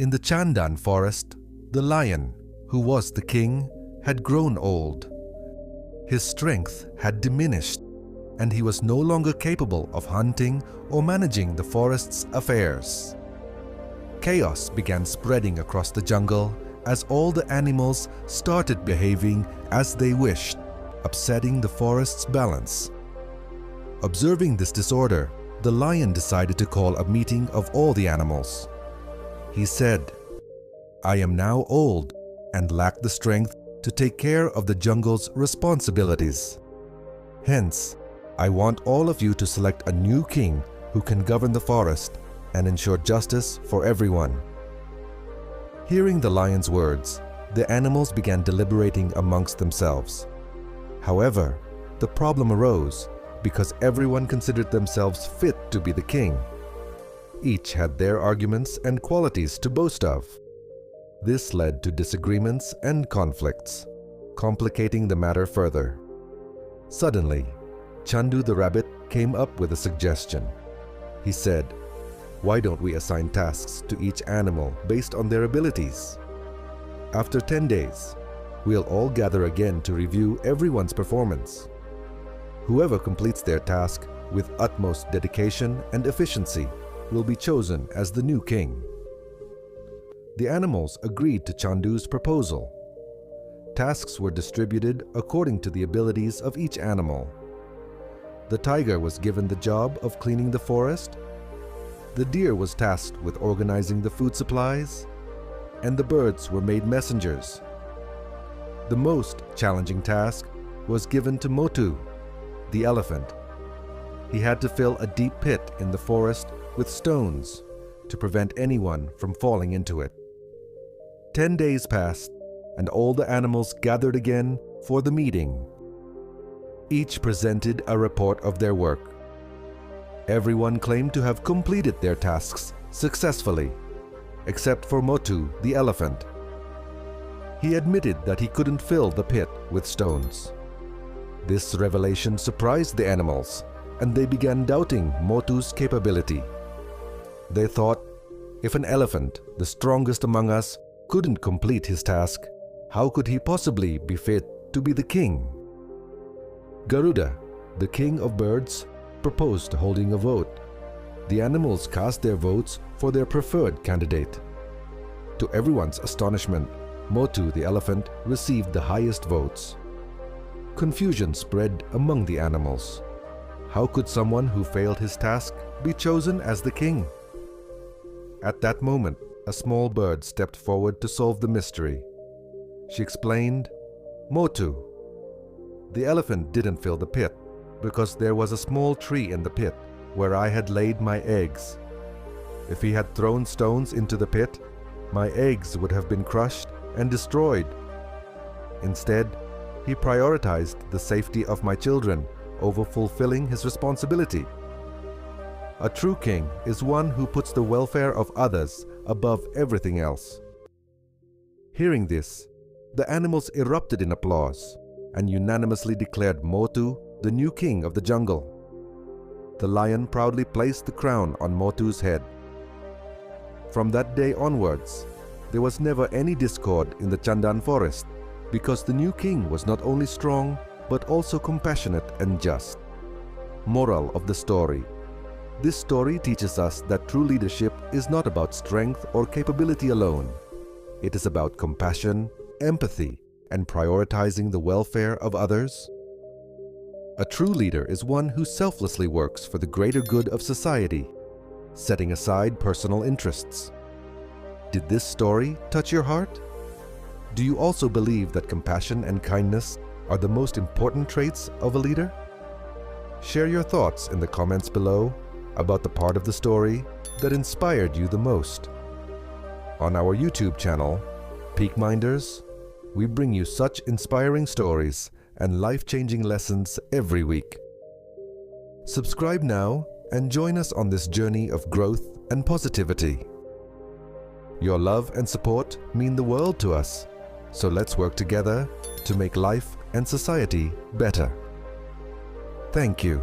In the Chandan forest, the lion, who was the king, had grown old. His strength had diminished, and he was no longer capable of hunting or managing the forest's affairs. Chaos began spreading across the jungle as all the animals started behaving as they wished, upsetting the forest's balance. Observing this disorder, the lion decided to call a meeting of all the animals. He said, "I am now old and lack the strength to take care of the jungle's responsibilities. Hence, I want all of you to select a new king who can govern the forest and ensure justice for everyone." Hearing the lion's words, the animals began deliberating amongst themselves. However, the problem arose because everyone considered themselves fit to be the king. Each had their arguments and qualities to boast of. This led to disagreements and conflicts, complicating the matter further. Suddenly, Chandu the rabbit came up with a suggestion. He said, "Why don't we assign tasks to each animal based on their abilities? After 10 days, we'll all gather again to review everyone's performance. Whoever completes their task with utmost dedication and efficiency will be chosen as the new king." The animals agreed to Chandu's proposal. Tasks were distributed according to the abilities of each animal. The tiger was given the job of cleaning the forest, the deer was tasked with organizing the food supplies, and the birds were made messengers. The most challenging task was given to Motu, the elephant. He had to fill a deep pit in the forest with stones to prevent anyone from falling into it. 10 days passed, and all the animals gathered again for the meeting. Each presented a report of their work. Everyone claimed to have completed their tasks successfully, except for Motu, the elephant. He admitted that he couldn't fill the pit with stones. This revelation surprised the animals, and they began doubting Motu's capability. They thought, if an elephant, the strongest among us, couldn't complete his task, how could he possibly be fit to be the king? Garuda, the king of birds, proposed holding a vote. The animals cast their votes for their preferred candidate. To everyone's astonishment, Motu the elephant received the highest votes. Confusion spread among the animals. How could someone who failed his task be chosen as the king? At that moment, a small bird stepped forward to solve the mystery. She explained, "Motu, the elephant didn't fill the pit because there was a small tree in the pit where I had laid my eggs. If he had thrown stones into the pit, my eggs would have been crushed and destroyed. Instead, he prioritized the safety of my children over fulfilling his responsibility. A true king is one who puts the welfare of others above everything else." Hearing this, the animals erupted in applause and unanimously declared Motu the new king of the jungle. The lion proudly placed the crown on Motu's head. From that day onwards, there was never any discord in the Chandan forest because the new king was not only strong but also compassionate and just. Moral of the story: this story teaches us that true leadership is not about strength or capability alone. It is about compassion, empathy, and prioritizing the welfare of others. A true leader is one who selflessly works for the greater good of society, setting aside personal interests. Did this story touch your heart? Do you also believe that compassion and kindness are the most important traits of a leader? Share your thoughts in the comments below about the part of the story that inspired you the most. On our YouTube channel, Peak Minders, we bring you such inspiring stories and life-changing lessons every week. Subscribe now and join us on this journey of growth and positivity. Your love and support mean the world to us, so let's work together to make life and society better. Thank you.